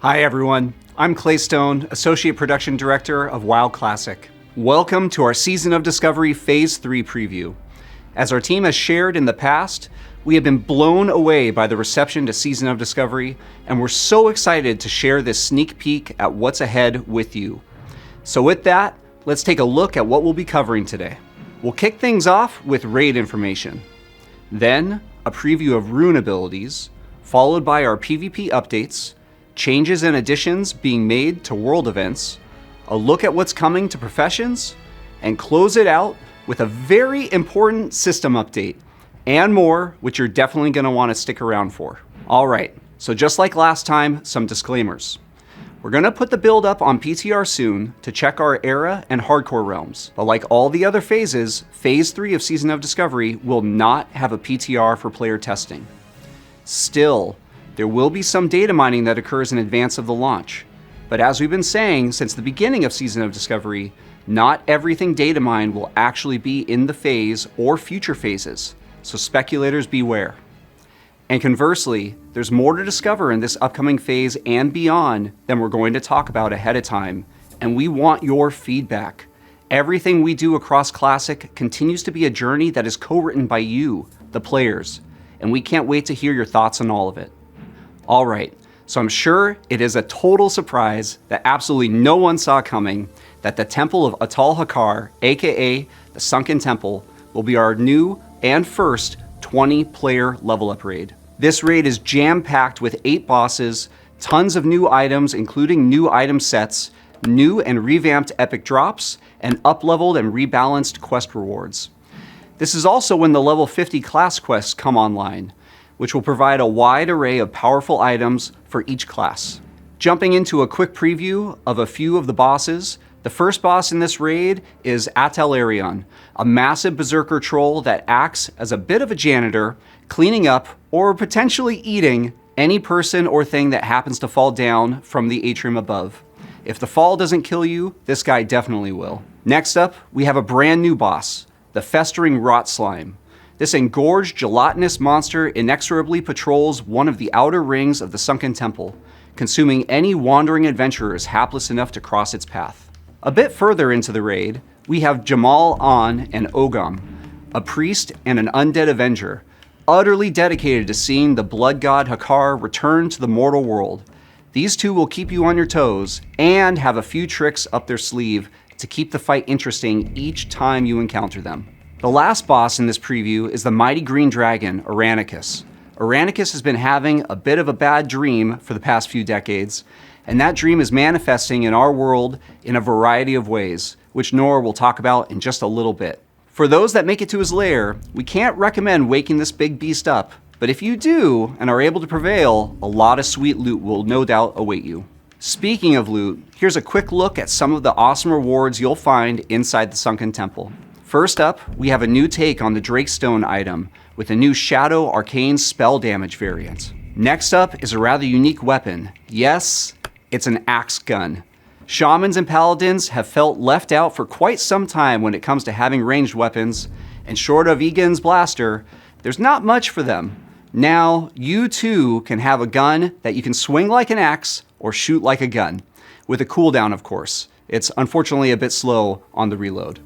Hi everyone, I'm Clay Stone, Associate Production Director of WoW Classic. Welcome to our Season of Discovery Phase 3 preview. As our team has shared in the past, we have been blown away by the reception to Season of Discovery, and we're so excited to share this sneak peek at what's ahead with you. So with that, let's take a look at what we'll be covering today. We'll kick things off with raid information, then a preview of rune abilities, followed by our PvP updates, changes and additions being made to world events, a look at what's coming to professions, and close it out with a very important system update, and more, which you're definitely going to want to stick around for. All right, so just like last time, some disclaimers. We're going to put the build up on PTR soon to check our era and hardcore realms, but like all the other phases, Phase 3 of Season of Discovery will not have a PTR for player testing. Still, there will be some data mining that occurs in advance of the launch. But as we've been saying since the beginning of Season of Discovery, not everything data mined will actually be in the phase or future phases, so speculators beware. And conversely, there's more to discover in this upcoming phase and beyond than we're going to talk about ahead of time, and we want your feedback. Everything we do across Classic continues to be a journey that is co-written by you, the players, and we can't wait to hear your thoughts on all of it. All right, so I'm sure it is a total surprise that absolutely no one saw coming that the Temple of Atal Hakar, aka the Sunken Temple, will be our new and first 20-player level up raid. This raid is jam-packed with 8 bosses, tons of new items including new item sets, new and revamped epic drops, and up-leveled and rebalanced quest rewards. This is also when the level 50 class quests come online, which will provide a wide array of powerful items for each class. Jumping into a quick preview of a few of the bosses, the first boss in this raid is Atelarion, a massive berserker troll that acts as a bit of a janitor, cleaning up or potentially eating any person or thing that happens to fall down from the atrium above. If the fall doesn't kill you, this guy definitely will. Next up, we have a brand new boss, the Festering Rot Slime. This engorged, gelatinous monster inexorably patrols one of the outer rings of the Sunken Temple, consuming any wandering adventurers hapless enough to cross its path. A bit further into the raid, we have Jamal An and Ogam, a priest and an undead avenger, utterly dedicated to seeing the blood god Hakar return to the mortal world. These two will keep you on your toes and have a few tricks up their sleeve to keep the fight interesting each time you encounter them. The last boss in this preview is the mighty green dragon, Aranicus. Aranicus has been having a bit of a bad dream for the past few decades, and that dream is manifesting in our world in a variety of ways, which Nora will talk about in just a little bit. For those that make it to his lair, we can't recommend waking this big beast up, but if you do and are able to prevail, a lot of sweet loot will no doubt await you. Speaking of loot, here's a quick look at some of the awesome rewards you'll find inside the Sunken Temple. First up, we have a new take on the Drakestone item with a new Shadow Arcane spell damage variant. Next up is a rather unique weapon. Yes, it's an axe gun. Shamans and paladins have felt left out for quite some time when it comes to having ranged weapons, and short of Egan's blaster, there's not much for them. Now, you too can have a gun that you can swing like an axe or shoot like a gun, with a cooldown of course. It's unfortunately a bit slow on the reload.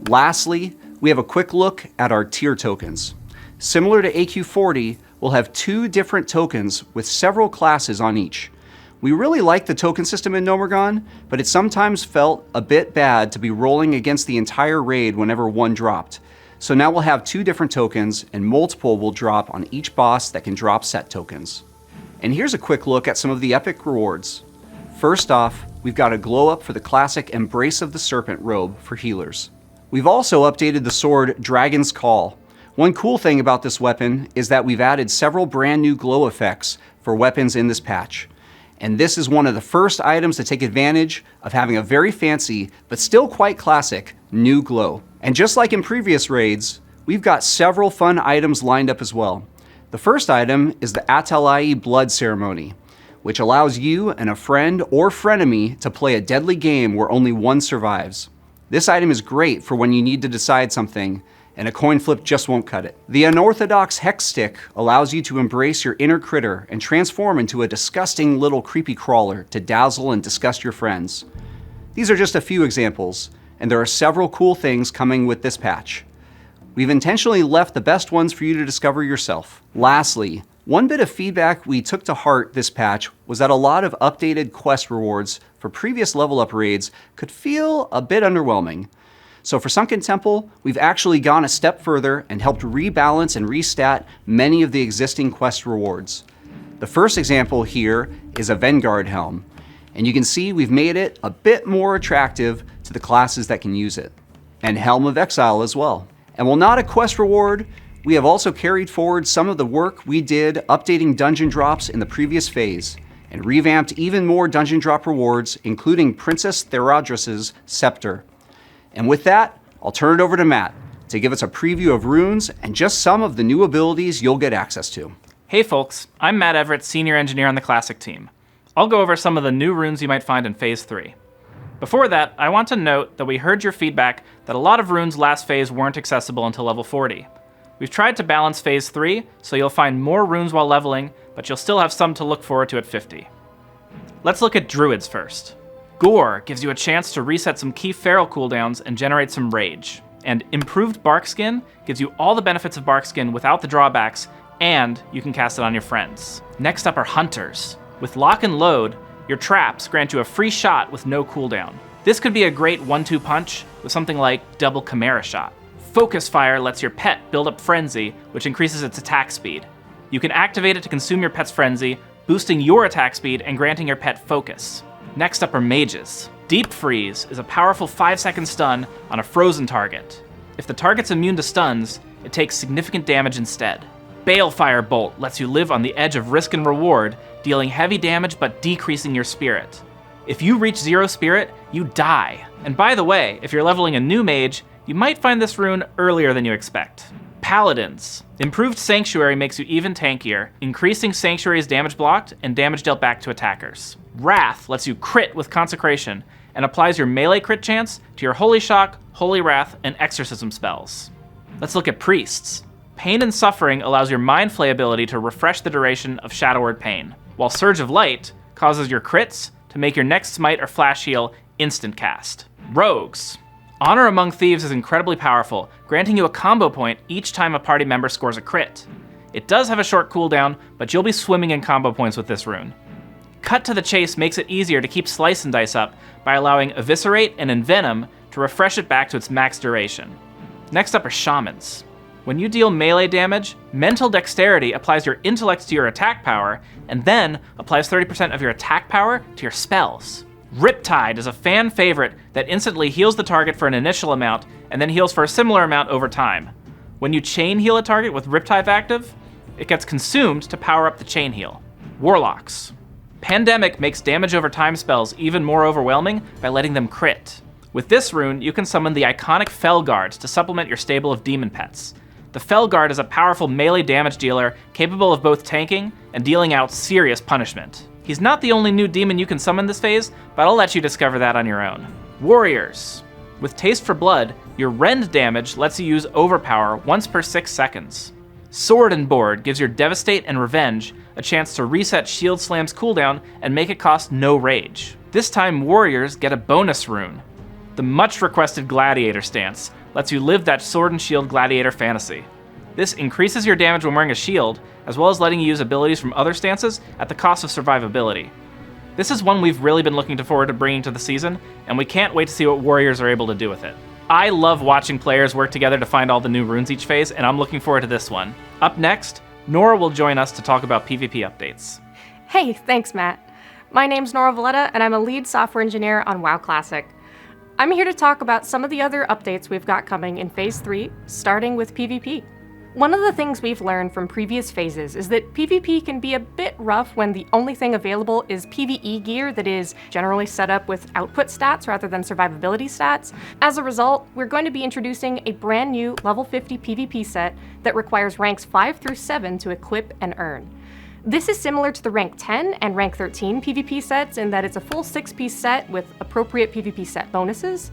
Lastly, we have a quick look at our tier tokens. Similar to AQ40, we'll have 2 different tokens with several classes on each. We really like the token system in Gnomeregan, but it sometimes felt a bit bad to be rolling against the entire raid whenever one dropped. So now we'll have 2 different tokens, and multiple will drop on each boss that can drop set tokens. And here's a quick look at some of the epic rewards. First off, we've got a glow up for the classic Embrace of the Serpent robe for healers. We've also updated the sword Dragon's Call. One cool thing about this weapon is that we've added several brand new glow effects for weapons in this patch. And this is one of the first items to take advantage of having a very fancy, but still quite classic, new glow. And just like in previous raids, we've got several fun items lined up as well. The first item is the Atalai Blood Ceremony, which allows you and a friend or frenemy to play a deadly game where only one survives. This item is great for when you need to decide something, and a coin flip just won't cut it. The unorthodox Hex Stick allows you to embrace your inner critter and transform into a disgusting little creepy crawler to dazzle and disgust your friends. These are just a few examples, and there are several cool things coming with this patch. We've intentionally left the best ones for you to discover yourself. Lastly, one bit of feedback we took to heart this patch was that a lot of updated quest rewards for previous level up raids could feel a bit underwhelming. So for Sunken Temple, we've actually gone a step further and helped rebalance and restat many of the existing quest rewards. The first example here is a Vanguard Helm, and you can see we've made it a bit more attractive to the classes that can use it, and Helm of Exile as well. And while not a quest reward, we have also carried forward some of the work we did updating dungeon drops in the previous phase, and revamped even more dungeon drop rewards, including Princess Theradras's Scepter. And with that, I'll turn it over to Matt to give us a preview of runes and just some of the new abilities you'll get access to. Hey folks, I'm Matt Everett, Senior Engineer on the Classic team. I'll go over some of the new runes you might find in Phase 3. Before that, I want to note that we heard your feedback that a lot of runes last phase weren't accessible until level 40. We've tried to balance Phase 3, so you'll find more runes while leveling, but you'll still have some to look forward to at 50. Let's look at Druids first. Gore gives you a chance to reset some key feral cooldowns and generate some rage. And Improved Bark Skin gives you all the benefits of Bark Skin without the drawbacks, and you can cast it on your friends. Next up are Hunters. With Lock and Load, your traps grant you a free shot with no cooldown. This could be a great 1-2 punch with something like Double Chimera Shot. Focus Fire lets your pet build up Frenzy, which increases its attack speed. You can activate it to consume your pet's Frenzy, boosting your attack speed and granting your pet focus. Next up are Mages. Deep Freeze is a powerful 5-second stun on a frozen target. If the target's immune to stuns, it takes significant damage instead. Balefire Bolt lets you live on the edge of risk and reward, dealing heavy damage but decreasing your spirit. If you reach 0 spirit, you die. And by the way, if you're leveling a new mage, you might find this rune earlier than you expect. Paladins. Improved Sanctuary makes you even tankier, increasing Sanctuary's damage blocked and damage dealt back to attackers. Wrath lets you crit with Consecration and applies your melee crit chance to your Holy Shock, Holy Wrath, and Exorcism spells. Let's look at Priests. Pain and Suffering allows your Mind Flay ability to refresh the duration of Shadow Word Pain, while Surge of Light causes your crits to make your next smite or flash heal instant cast. Rogues. Honor Among Thieves is incredibly powerful, granting you a combo point each time a party member scores a crit. It does have a short cooldown, but you'll be swimming in combo points with this rune. Cut to the Chase makes it easier to keep Slice and Dice up by allowing Eviscerate and Envenom to refresh it back to its max duration. Next up are Shamans. When you deal melee damage, Mental Dexterity applies your intellect to your attack power, and then applies 30% of your attack power to your spells. Riptide is a fan favorite that instantly heals the target for an initial amount, and then heals for a similar amount over time. When you chain heal a target with Riptide active, it gets consumed to power up the chain heal. Warlocks. Pandemic makes damage over time spells even more overwhelming by letting them crit. With this rune, you can summon the iconic Felguards to supplement your stable of demon pets. The Felguard is a powerful melee damage dealer capable of both tanking and dealing out serious punishment. He's not the only new demon you can summon this phase, but I'll let you discover that on your own. Warriors. With Taste for Blood, your rend damage lets you use Overpower once per 6 seconds. Sword and Board gives your Devastate and Revenge a chance to reset Shield Slam's cooldown and make it cost no rage. This time, Warriors get a bonus rune. The much requested Gladiator stance lets you live that Sword and Shield Gladiator fantasy. This increases your damage when wearing a shield, as well as letting you use abilities from other stances at the cost of survivability. This is one we've really been looking forward to bringing to the season, and we can't wait to see what Warriors are able to do with it. I love watching players work together to find all the new runes each phase, and I'm looking forward to this one. Up next, Nora will join us to talk about PvP updates. Hey, thanks Matt. My name's Nora Valletta, and I'm a lead software engineer on WoW Classic. I'm here to talk about some of the other updates we've got coming in Phase 3, starting with PvP. One of the things we've learned from previous phases is that PvP can be a bit rough when the only thing available is PvE gear that is generally set up with output stats rather than survivability stats. As a result, we're going to be introducing a brand new level 50 PvP set that requires ranks 5 through 7 to equip and earn. This is similar to the rank 10 and rank 13 PvP sets in that it's a full 6-piece set with appropriate PvP set bonuses.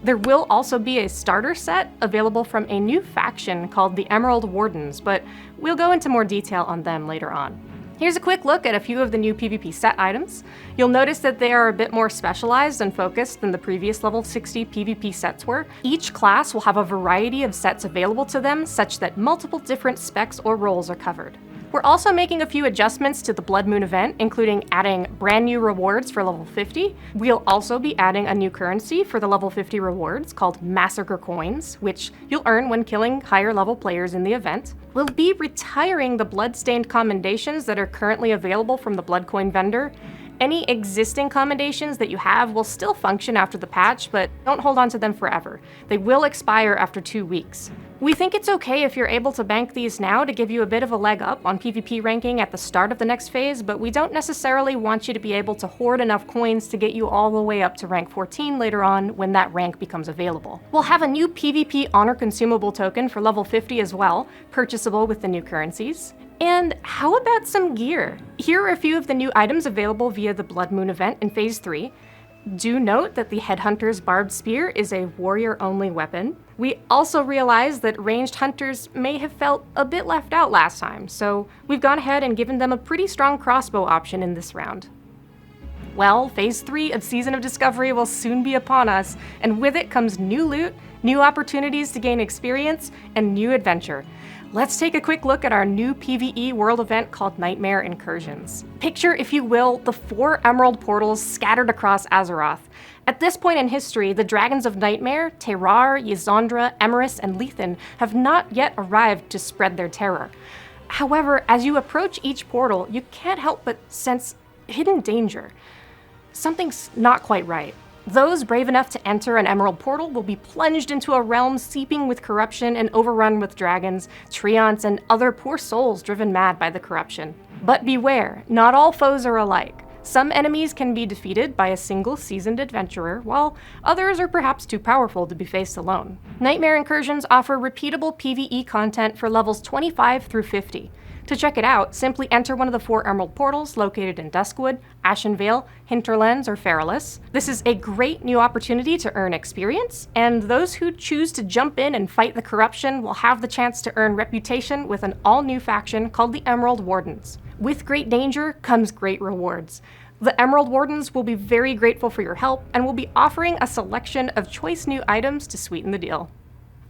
There will also be a starter set available from a new faction called the Emerald Wardens, but we'll go into more detail on them later on. Here's a quick look at a few of the new PvP set items. You'll notice that they are a bit more specialized and focused than the previous level 60 PvP sets were. Each class will have a variety of sets available to them, such that multiple different specs or roles are covered. We're also making a few adjustments to the Blood Moon event, including adding brand new rewards for level 50. We'll also be adding a new currency for the level 50 rewards called Massacre Coins, which you'll earn when killing higher level players in the event. We'll be retiring the Bloodstained commendations that are currently available from the Bloodcoin vendor. Any existing commendations that you have will still function after the patch, but don't hold on to them forever. They will expire after 2 weeks. We think it's okay if you're able to bank these now to give you a bit of a leg up on PvP ranking at the start of the next phase, but we don't necessarily want you to be able to hoard enough coins to get you all the way up to rank 14 later on when that rank becomes available. We'll have a new PvP Honor Consumable token for level 50 as well, purchasable with the new currencies. And how about some gear? Here are a few of the new items available via the Blood Moon event in Phase 3. Do note that the Headhunter's Barbed Spear is a warrior-only weapon. We also realized that ranged hunters may have felt a bit left out last time, so we've gone ahead and given them a pretty strong crossbow option in this round. Well, Phase 3 of Season of Discovery will soon be upon us, and with it comes new loot, new opportunities to gain experience, and new adventure. Let's take a quick look at our new PvE world event called Nightmare Incursions. Picture, if you will, the 4 emerald portals scattered across Azeroth. At this point in history, the Dragons of Nightmare, Terrar, Ysondra, Emerus, and Lethan have not yet arrived to spread their terror. However, as you approach each portal, you can't help but sense hidden danger. Something's not quite right. Those brave enough to enter an emerald portal will be plunged into a realm seeping with corruption and overrun with dragons, treants, and other poor souls driven mad by the corruption. But beware, not all foes are alike. Some enemies can be defeated by a single seasoned adventurer, while others are perhaps too powerful to be faced alone. Nightmare Incursions offer repeatable PvE content for levels 25 through 50. To check it out, simply enter one of the 4 emerald portals located in Duskwood, Ashenvale, Hinterlands, or Feralis. This is a great new opportunity to earn experience, and those who choose to jump in and fight the corruption will have the chance to earn reputation with an all-new faction called the Emerald Wardens. With great danger comes great rewards. The Emerald Wardens will be very grateful for your help and will be offering a selection of choice new items to sweeten the deal.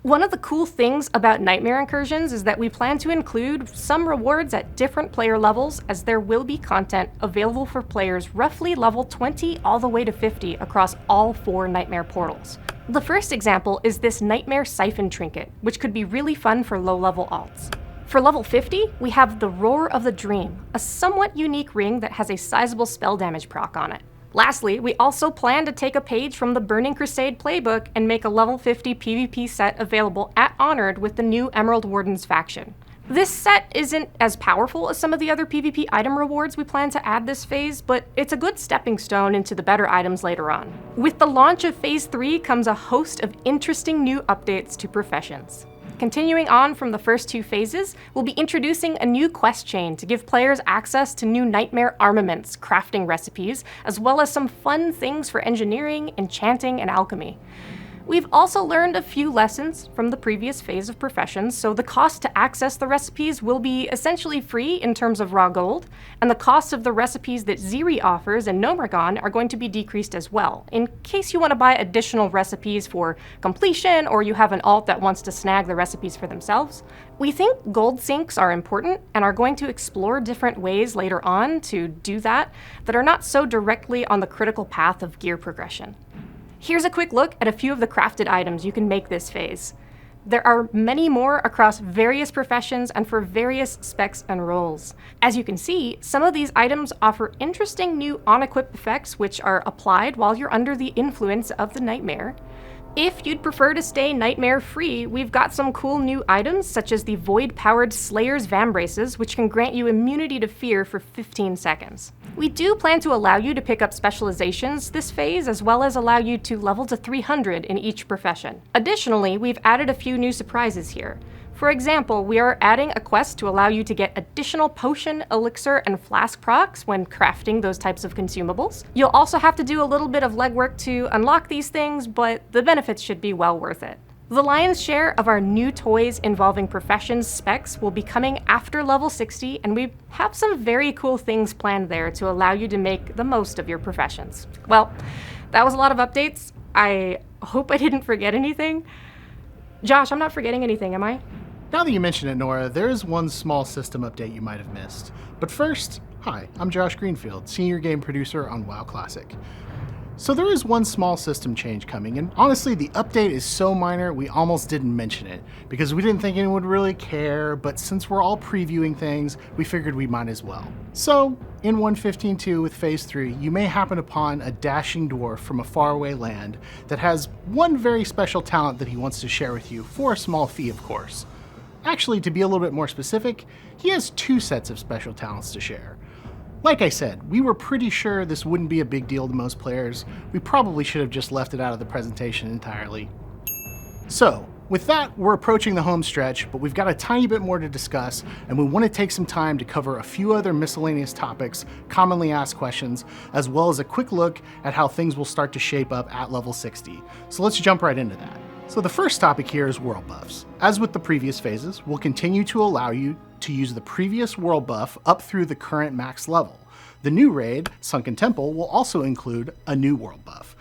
One of the cool things about Nightmare Incursions is that we plan to include some rewards at different player levels, as there will be content available for players roughly level 20 all the way to 50 across all 4 Nightmare portals. The first example is this Nightmare Siphon Trinket, which could be really fun for low-level alts. For level 50, we have the Roar of the Dream, a somewhat unique ring that has a sizable spell damage proc on it. Lastly, we also plan to take a page from the Burning Crusade playbook and make a level 50 PvP set available at Honored with the new Emerald Wardens faction. This set isn't as powerful as some of the other PvP item rewards we plan to add this phase, but it's a good stepping stone into the better items later on. With the launch of Phase 3 comes a host of interesting new updates to professions. Continuing on from the first 2 phases, we'll be introducing a new quest chain to give players access to new nightmare armaments, crafting recipes, as well as some fun things for engineering, enchanting, and alchemy. We've also learned a few lessons from the previous phase of professions, so the cost to access the recipes will be essentially free in terms of raw gold, and the cost of the recipes that Ziri offers in Gnomeregan are going to be decreased as well, in case you want to buy additional recipes for completion or you have an alt that wants to snag the recipes for themselves. We think gold sinks are important and are going to explore different ways later on to do that are not so directly on the critical path of gear progression. Here's a quick look at a few of the crafted items you can make this phase. There are many more across various professions and for various specs and roles. As you can see, some of these items offer interesting new on-equip effects which are applied while you're under the influence of the nightmare. If you'd prefer to stay nightmare-free, we've got some cool new items such as the Void-powered Slayer's Vambraces, which can grant you immunity to fear for 15 seconds. We do plan to allow you to pick up specializations this phase, as well as allow you to level to 300 in each profession. Additionally, we've added a few new surprises here. For example, we are adding a quest to allow you to get additional potion, elixir, and flask procs when crafting those types of consumables. You'll also have to do a little bit of legwork to unlock these things, but the benefits should be well worth it. The lion's share of our new toys involving professions specs will be coming after level 60, and we have some very cool things planned there to allow you to make the most of your professions. Well, that was a lot of updates. I hope I didn't forget anything. Josh, I'm not forgetting anything, am I? Now that you mention it, Nora, there is one small system update you might have missed. But first, hi, I'm Josh Greenfield, Senior Game Producer on WoW Classic. So there is one small system change coming, and honestly, the update is so minor we almost didn't mention it, because we didn't think anyone would really care, but since we're all previewing things, we figured we might as well. So, in 1.15.2 with Phase 3, you may happen upon a dashing dwarf from a faraway land that has one very special talent that he wants to share with you, for a small fee, of course. Actually, to be a little bit more specific, he has 2 sets of special talents to share. Like I said, we were pretty sure this wouldn't be a big deal to most players. We probably should have just left it out of the presentation entirely. So, with that, we're approaching the home stretch, but we've got a tiny bit more to discuss, and we want to take some time to cover a few other miscellaneous topics, commonly asked questions, as well as a quick look at how things will start to shape up at level 60. So let's jump right into that. So the first topic here is world buffs. As with the previous phases, we'll continue to allow you to use the previous world buff up through the current max level. The new raid, Sunken Temple, will also include a new world buff.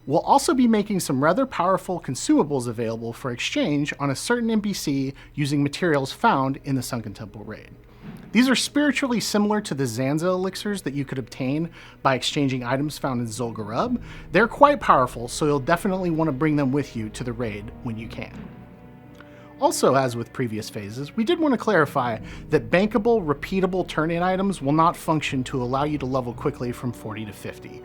We'll also be making some rather powerful consumables available for exchange on a certain NPC using materials found in the Sunken Temple raid. These are spiritually similar to the Zanza elixirs that you could obtain by exchanging items found in Zul'Gurub. They're quite powerful, so you'll definitely want to bring them with you to the raid when you can. Also, as with previous phases, we did want to clarify that bankable, repeatable turn-in items will not function to allow you to level quickly from 40 to 50.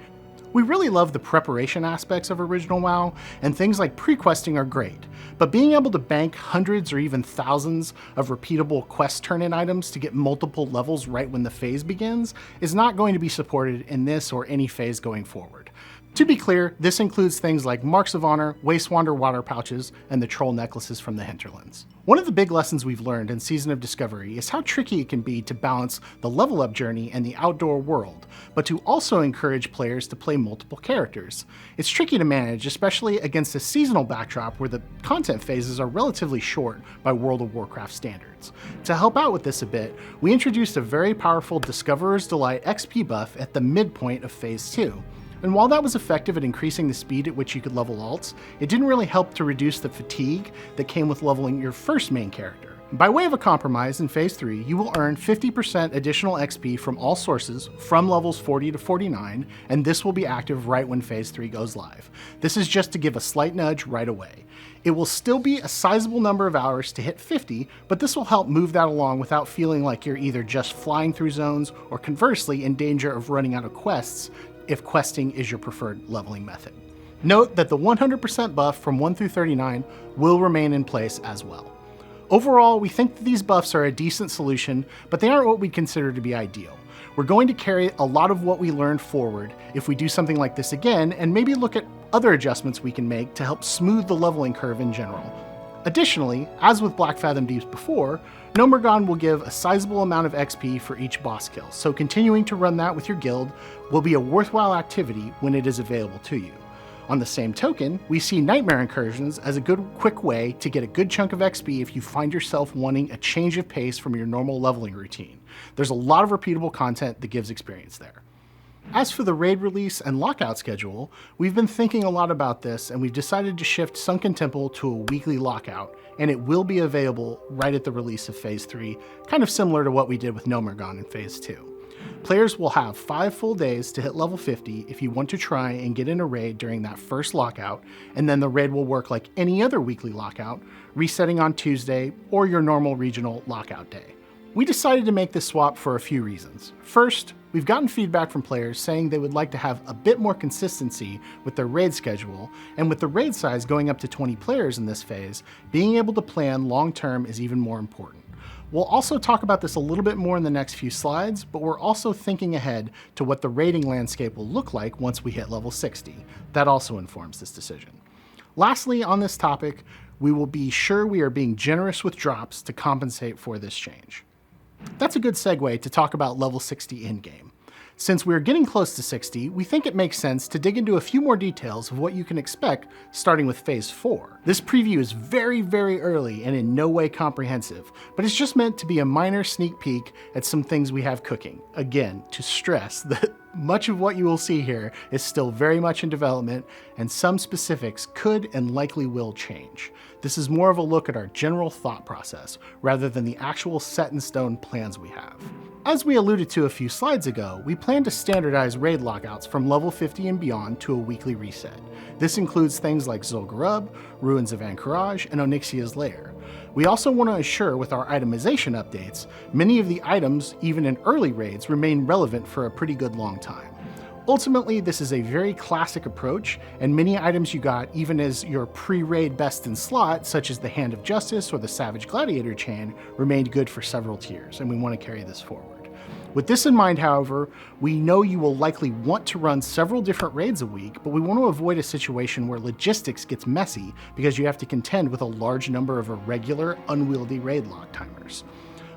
We really love the preparation aspects of Original WoW, and things like pre-questing are great, but being able to bank hundreds or even thousands of repeatable quest turn-in items to get multiple levels right when the phase begins is not going to be supported in this or any phase going forward. To be clear, this includes things like Marks of Honor, Wastewander water pouches, and the troll necklaces from the Hinterlands. One of the big lessons we've learned in Season of Discovery is how tricky it can be to balance the level up journey and the outdoor world, but to also encourage players to play multiple characters. It's tricky to manage, especially against a seasonal backdrop where the content phases are relatively short by World of Warcraft standards. To help out with this a bit, we introduced a very powerful Discoverer's Delight XP buff at the midpoint of Phase 2. And while that was effective at increasing the speed at which you could level alts, it didn't really help to reduce the fatigue that came with leveling your first main character. By way of a compromise, in Phase 3, you will earn 50% additional XP from all sources from levels 40 to 49, and this will be active right when Phase 3 goes live. This is just to give a slight nudge right away. It will still be a sizable number of hours to hit 50, but this will help move that along without feeling like you're either just flying through zones or conversely in danger of running out of quests if questing is your preferred leveling method. Note that the 100% buff from 1 through 39 will remain in place as well. Overall, we think that these buffs are a decent solution, but they aren't what we'd consider to be ideal. We're going to carry a lot of what we learned forward if we do something like this again, and maybe look at other adjustments we can make to help smooth the leveling curve in general. Additionally, as with Blackfathom Deeps before, Gnomeregan will give a sizable amount of XP for each boss kill, so continuing to run that with your guild will be a worthwhile activity when it is available to you. On the same token, we see Nightmare Incursions as a good quick way to get a good chunk of XP if you find yourself wanting a change of pace from your normal leveling routine. There's a lot of repeatable content that gives experience there. As for the raid release and lockout schedule, we've been thinking a lot about this, and we've decided to shift Sunken Temple to a weekly lockout, and it will be available right at the release of Phase 3, kind of similar to what we did with Gnomeregan in Phase 2. Players will have 5 full days to hit level 50 if you want to try and get in a raid during that first lockout, and then the raid will work like any other weekly lockout, resetting on Tuesday or your normal regional lockout day. We decided to make this swap for a few reasons. First, we've gotten feedback from players saying they would like to have a bit more consistency with their raid schedule, and with the raid size going up to 20 players in this phase, being able to plan long-term is even more important. We'll also talk about this a little bit more in the next few slides, but we're also thinking ahead to what the raiding landscape will look like once we hit level 60. That also informs this decision. Lastly, on this topic, we will be sure we are being generous with drops to compensate for this change. That's a good segue to talk about level 60 in-game. Since we're getting close to 60, we think it makes sense to dig into a few more details of what you can expect starting with Phase 4. This preview is very, very early and in no way comprehensive, but it's just meant to be a minor sneak peek at some things we have cooking. Again, to stress that much of what you will see here is still very much in development, and some specifics could and likely will change. This is more of a look at our general thought process, rather than the actual set-in-stone plans we have. As we alluded to a few slides ago, we plan to standardize raid lockouts from level 50 and beyond to a weekly reset. This includes things like Zul'Gurub, Ruins of Ahn'Qiraj, and Onyxia's Lair. We also want to ensure with our itemization updates, many of the items, even in early raids, remain relevant for a pretty good long time. Ultimately, this is a very classic approach, and many items you got even as your pre-raid best in slot, such as the Hand of Justice or the Savage Gladiator chain, remained good for several tiers, and we want to carry this forward. With this in mind, however, we know you will likely want to run several different raids a week, but we want to avoid a situation where logistics gets messy because you have to contend with a large number of irregular, unwieldy raid lock timers.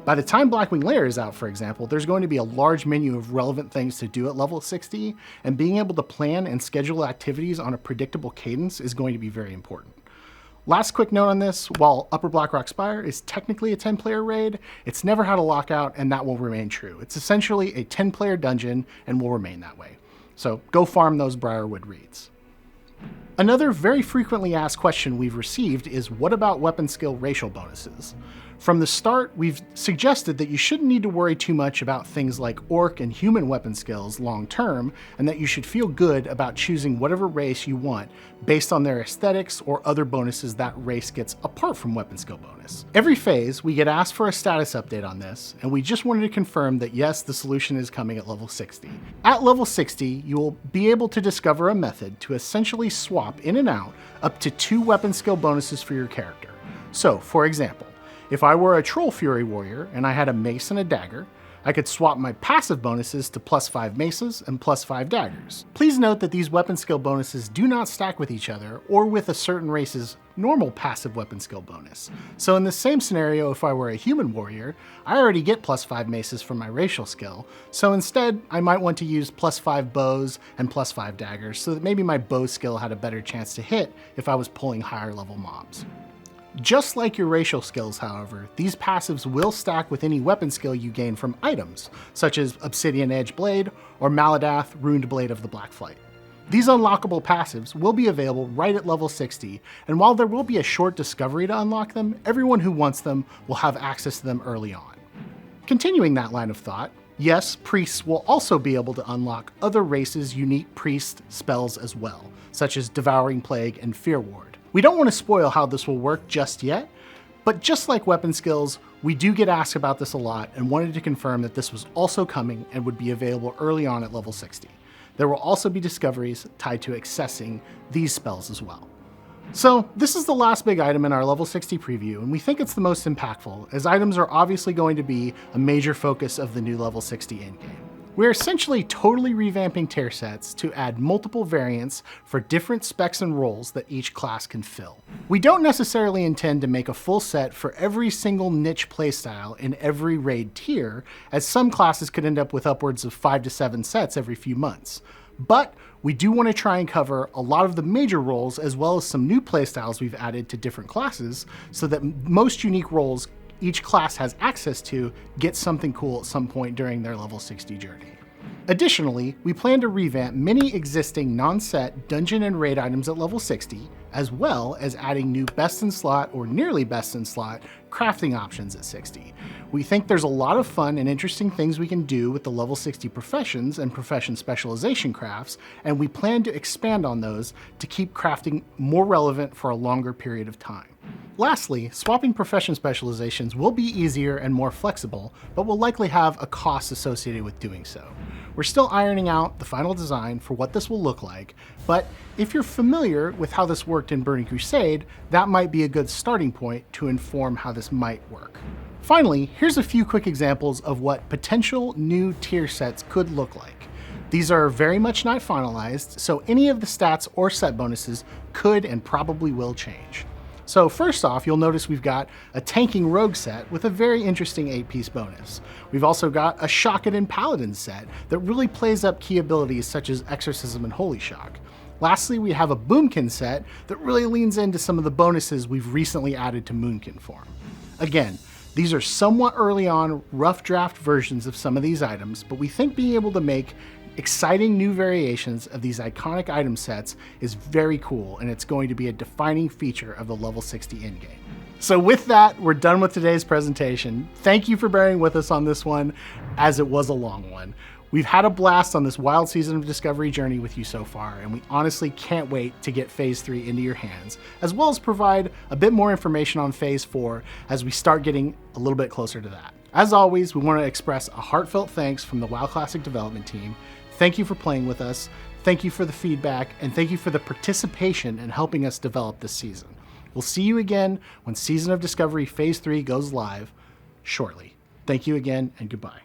By the time Blackwing Lair is out, for example, there's going to be a large menu of relevant things to do at level 60, and being able to plan and schedule activities on a predictable cadence is going to be very important. Last quick note on this, while Upper Blackrock Spire is technically a 10-player raid, it's never had a lockout, and that will remain true. It's essentially a 10-player dungeon and will remain that way. So go farm those Briarwood raids. Another very frequently asked question we've received is, what about weapon skill racial bonuses? From the start, we've suggested that you shouldn't need to worry too much about things like orc and human weapon skills long term, and that you should feel good about choosing whatever race you want based on their aesthetics or other bonuses that race gets apart from weapon skill bonus. Every phase, we get asked for a status update on this, and we just wanted to confirm that yes, the solution is coming at level 60. At level 60, you will be able to discover a method to essentially swap in and out up to 2 weapon skill bonuses for your character. So, for example, if I were a Troll Fury Warrior and I had a mace and a dagger, I could swap my passive bonuses to +5 maces and +5 daggers. Please note that these weapon skill bonuses do not stack with each other or with a certain race's normal passive weapon skill bonus. So in the same scenario, if I were a human warrior, I already get +5 maces from my racial skill, so instead I might want to use +5 bows and +5 daggers so that maybe my bow skill had a better chance to hit if I was pulling higher level mobs. Just like your racial skills, however, these passives will stack with any weapon skill you gain from items, such as Obsidian Edge Blade or Maladath Ruined Blade of the Black Flight. These unlockable passives will be available right at level 60, and while there will be a short discovery to unlock them, everyone who wants them will have access to them early on. Continuing that line of thought, yes, priests will also be able to unlock other races' unique priest spells as well, such as Devouring Plague and Fear Ward. We don't want to spoil how this will work just yet, but just like weapon skills, we do get asked about this a lot and wanted to confirm that this was also coming and would be available early on at level 60. There will also be discoveries tied to accessing these spells as well. So this is the last big item in our level 60 preview, and we think it's the most impactful, as items are obviously going to be a major focus of the new level 60 endgame. We're essentially totally revamping tier sets to add multiple variants for different specs and roles that each class can fill. We don't necessarily intend to make a full set for every single niche playstyle in every raid tier, as some classes could end up with upwards of 5 to 7 sets every few months. But we do want to try and cover a lot of the major roles as well as some new playstyles we've added to different classes so that most unique roles each class has access to get something cool at some point during their level 60 journey. Additionally, we plan to revamp many existing non-set dungeon and raid items at level 60, as well as adding new best in slot or nearly best in slot crafting options at 60. We think there's a lot of fun and interesting things we can do with the level 60 professions and profession specialization crafts, and we plan to expand on those to keep crafting more relevant for a longer period of time. Lastly, swapping profession specializations will be easier and more flexible, but will likely have a cost associated with doing so. We're still ironing out the final design for what this will look like, but if you're familiar with how this worked in Burning Crusade, that might be a good starting point to inform how this might work. Finally, here's a few quick examples of what potential new tier sets could look like. These are very much not finalized, so any of the stats or set bonuses could and probably will change. So first off, you'll notice we've got a tanking rogue set with a very interesting 8-piece bonus. We've also got a Shockedin Paladin set that really plays up key abilities such as Exorcism and Holy Shock. Lastly, we have a Boomkin set that really leans into some of the bonuses we've recently added to Moonkin form. Again, these are somewhat early on, rough draft versions of some of these items, but we think being able to make exciting new variations of these iconic item sets is very cool, and it's going to be a defining feature of the level 60 endgame. So with that, we're done with today's presentation. Thank you for bearing with us on this one, as it was a long one. We've had a blast on this wild season of Discovery journey with you so far, and we honestly can't wait to get Phase 3 into your hands, as well as provide a bit more information on Phase 4 as we start getting a little bit closer to that. As always, we want to express a heartfelt thanks from the WoW Classic development team. Thank you for playing with us, thank you for the feedback, and thank you for the participation in helping us develop this season. We'll see you again when Season of Discovery Phase 3 goes live shortly. Thank you again, and goodbye.